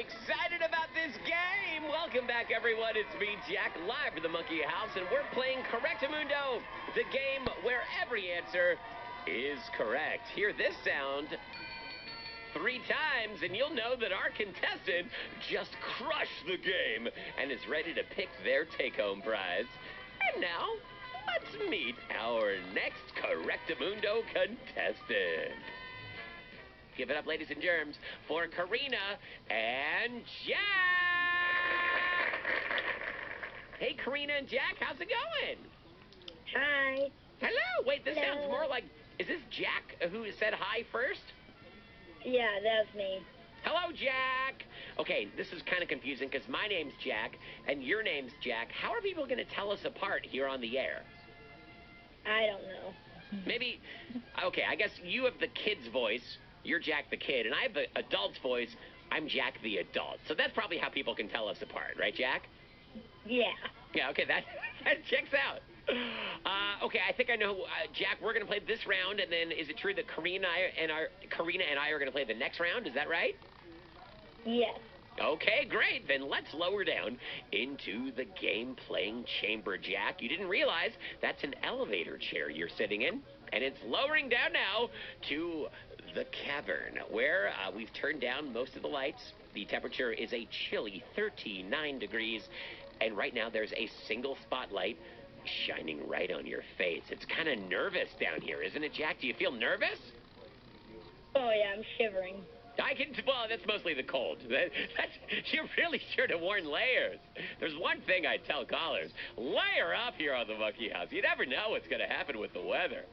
excited about this game. Welcome back, everyone. It's me, Jack, live from the Monkey House, and we're playing Correctamundo, the game where every answer is correct. Hear this sound 3 times, and you'll know that our contestant just crushed the game and is ready to pick their take-home prize. And now, let's meet our next Correctamundo contestant. Give it up, ladies and germs, for Karina and Jack! Hey, Karina and Jack, how's it going? Hi. Hello! Wait, this Hello. sounds more like... Is this Jack who said hi first? Yeah, that's me. Hello, Jack! Okay, this is kind of confusing because my name's Jack and your name's Jack. How are people going to tell us apart here on the air? I don't know. Maybe... Okay, I guess you have the kid's voice. You're Jack the kid, and I have the adult's voice. I'm Jack the adult. So that's probably how people can tell us apart, right, Jack? Yeah. Yeah, okay, that checks out. Okay, I think I know. Jack, we're going to play this round, and then is it true that Karina and I are going to play the next round? Is that right? Yes. Okay, great. Then let's lower down into the game-playing chamber, Jack. You didn't realize that's an elevator chair you're sitting in, and it's lowering down now to the cavern, where we've turned down most of the lights. The temperature is a chilly 39 degrees, and right now there's a single spotlight shining right on your face. It's kind of nervous down here, isn't it, Jack? Do you feel nervous? Oh, yeah, I'm shivering. Well, that's mostly the cold. You really should have worn layers. There's one thing I tell callers. Layer up here on the Monkey House. You never know what's going to happen with the weather.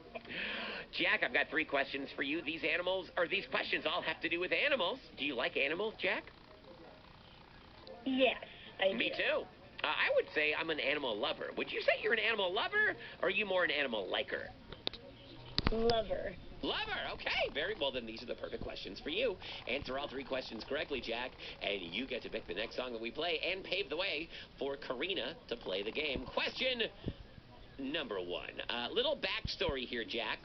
Jack, I've got 3 questions for you. These questions all have to do with animals. Do you like animals, Jack? Yes, I do. Me too. I would say I'm an animal lover. Would you say you're an animal lover, or are you more an animal liker? Lover. Lover, okay. Very well, then these are the perfect questions for you. Answer all 3 questions correctly, Jack, and you get to pick the next song that we play and pave the way for Karina to play the game. Question number 1. Little backstory here, Jack.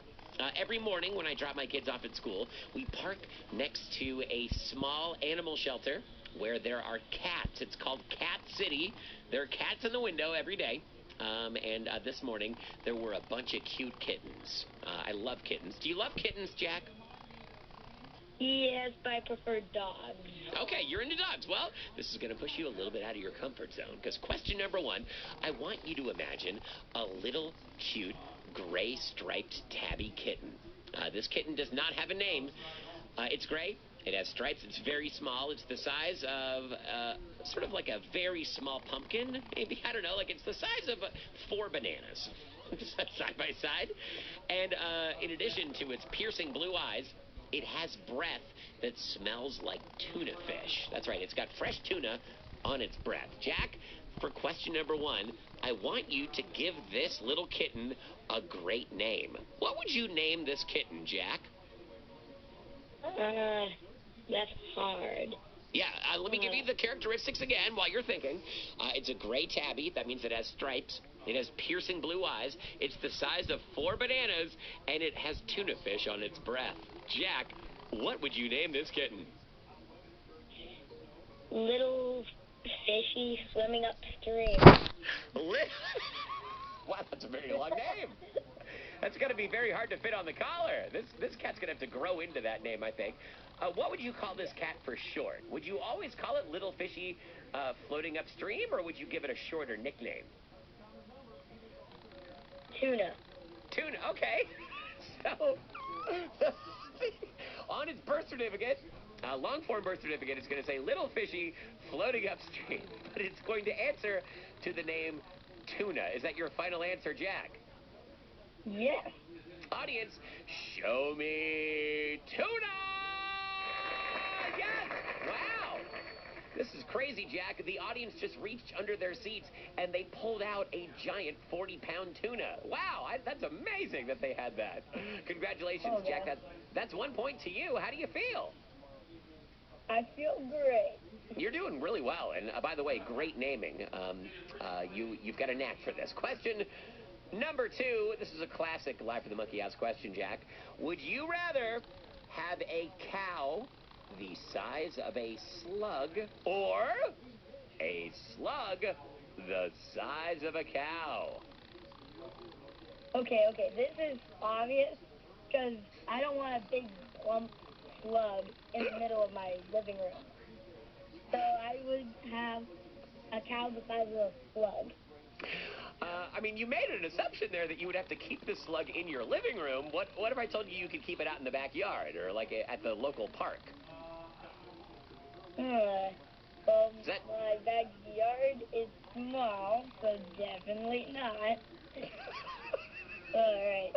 Every morning when I drop my kids off at school, we park next to a small animal shelter where there are cats. It's called Cat City. There are cats in the window every day. And this morning, there were a bunch of cute kittens. I love kittens. Do you love kittens, Jack? Yes, but I prefer dogs. Okay, you're into dogs. Well, this is going to push you a little bit out of your comfort zone, because question number 1, I want you to imagine a little cute gray striped tabby kitten. This kitten does not have a name. It's gray. It has stripes. It's very small. It's the size of sort of like a very small pumpkin. Maybe, I don't know, like it's the size of 4 bananas side by side. And in addition to its piercing blue eyes, it has breath that smells like tuna fish. That's right. It's got fresh tuna on its breath. Jack, for question number 1, I want you to give this little kitten a great name. What would you name this kitten, Jack? That's hard. Yeah, let me give you the characteristics again while you're thinking. It's a gray tabby. That means it has stripes. It has piercing blue eyes. It's the size of 4 bananas, and it has tuna fish on its breath. Jack, what would you name this kitten? Little fishy swimming upstream. Wow, that's a very long name. That's going to be very hard to fit on the collar. This cat's going to have to grow into that name, I think. What would you call this cat for short? Would you always call it Little Fishy Floating Upstream, or would you give it a shorter nickname? Tuna. Tuna, okay. So, on its birth certificate, long-form birth certificate, it's going to say Little Fishy Floating Upstream, but it's going to answer to the name Tuna. Is that your final answer, Jack? Yes. Audience, show me tuna! Yes! Wow! This is crazy, Jack. The audience just reached under their seats and they pulled out a giant 40-pound tuna. Wow, that's amazing that they had that. Congratulations, Jack. That's 1 point to you. How do you feel? I feel great. You're doing really well. And by the way, great naming. You've got a knack for this. Question number 2. This is a classic Live for the Monkey House question, Jack. Would you rather have a cow the size of a slug, or a slug the size of a cow? Okay, this is obvious because I don't want a big plump slug in the middle of my living room. So I would have a cow the size of a slug. I mean, you made an assumption there that you would have to keep the slug in your living room. What if I told you could keep it out in the backyard or like at the local park? Well, my backyard is small, so definitely not. All right.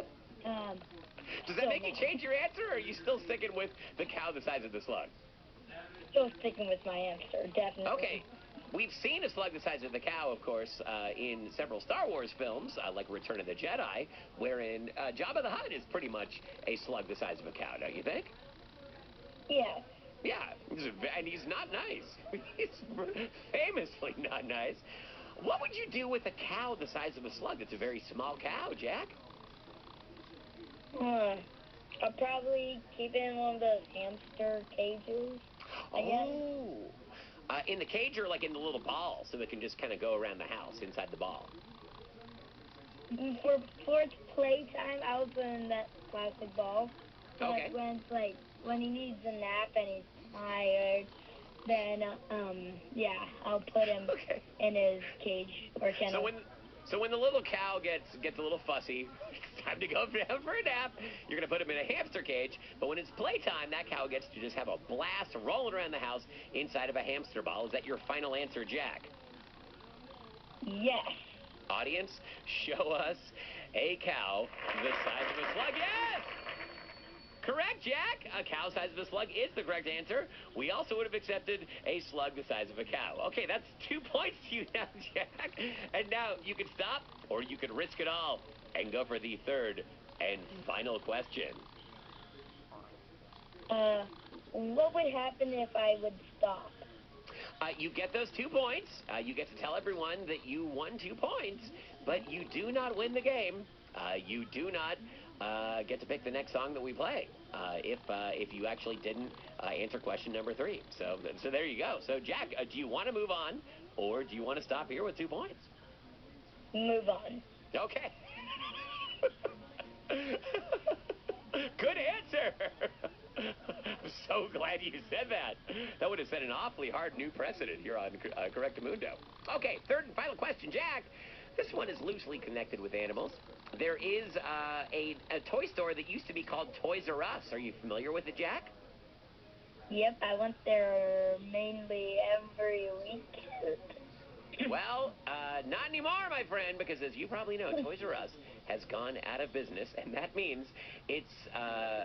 Does that make you change your answer, or are you still sticking with the cow the size of the slug? Still sticking with my answer, definitely. Okay. We've seen a slug the size of the cow, of course, in several Star Wars films, like Return of the Jedi, wherein Jabba the Hutt is pretty much a slug the size of a cow, don't you think? Yeah. Yeah, and he's not nice. He's famously not nice. What would you do with a cow the size of a slug? It's a very small cow, Jack. I'll probably keep it in one of those hamster cages. Oh. In the cage or like in the little ball so it can just kind of go around the house inside the ball? For its playtime, I would put in that plastic ball. Okay. But when he needs a nap and he's tired, then I'll put him in his cage or kennel. So when the little cow gets a little fussy, it's time to go down for a nap, you're going to put him in a hamster cage. But when it's playtime, that cow gets to just have a blast rolling around the house inside of a hamster ball. Is that your final answer, Jack? Yes. Audience, show us a cow the size of a slug. Yes! Correct, Jack. A cow size of a slug is the correct answer. We also would have accepted a slug the size of a cow. Okay, that's 2 points to you now, Jack. And now you could stop or you could risk it all and go for the third and final question. What would happen if I would stop? You get those 2 points. You get to tell everyone that you won 2 points, but you do not win the game. You do not get to pick the next song that we play if you actually didn't answer question number 3. So there you go. So, Jack, do you want to move on, or do you want to stop here with 2 points? Move on. Okay. Good answer. I'm so glad you said that. That would have set an awfully hard new precedent here on Correctamundo. Okay, third and final question, Jack. This one is loosely connected with animals. There is a toy store that used to be called Toys R Us. Are you familiar with it, Jack? Yep, I went there mainly every week. Well, not anymore, my friend, because as you probably know, Toys R Us has gone out of business, and that means its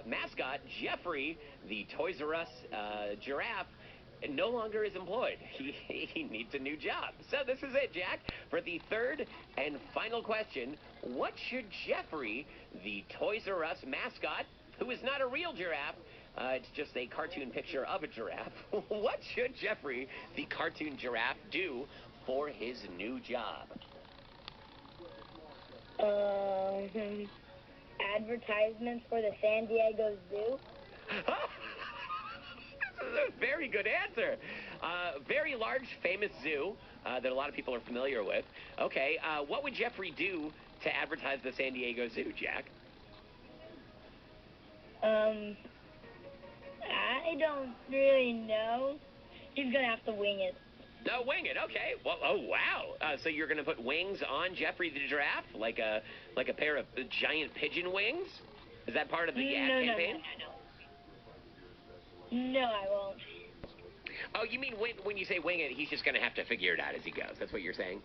mascot, Jeffrey, the Toys R Us giraffe, no longer is employed. He needs a new job. So this is it, Jack. For the third and final question, what should Jeffrey, the Toys R Us mascot, who is not a real giraffe, it's just a cartoon picture of a giraffe, what should Jeffrey, the cartoon giraffe, do for his new job? Advertisements for the San Diego Zoo. This is a very good answer. Very large, famous zoo that a lot of people are familiar with. Okay, what would Jeffrey do to advertise the San Diego Zoo, Jack? I don't really know. He's gonna have to wing it. No, wing it. Okay. Well, oh wow. So you're gonna put wings on Jeffrey the giraffe, like a pair of giant pigeon wings? Is that part of the ad campaign? No, I won't. Oh, you mean when you say wing it, he's just gonna have to figure it out as he goes. That's what you're saying?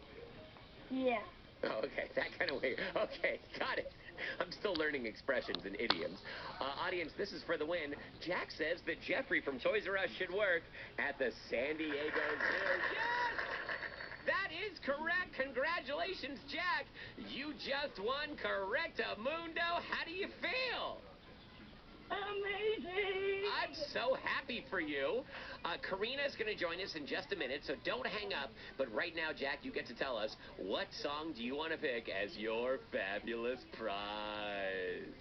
Yeah. Oh, okay, that kind of way. Okay, got it. I'm still learning expressions and idioms. Audience, this is for the win. Jack says that Jeffrey from Toys R Us should work at the San Diego Zoo. Yes! That is correct. Congratulations, Jack. You just won Correctamundo. How do you feel? Amazing! I'm so happy for you. Karina's going to join us in just a minute, so don't hang up. But right now, Jack, you get to tell us, what song do you want to pick as your fabulous prize?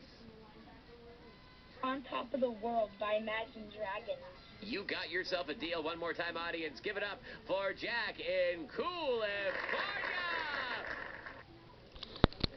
On Top of the World by Imagine Dragons. You got yourself a deal. One more time, audience. Give it up for Jack in Cool and Party.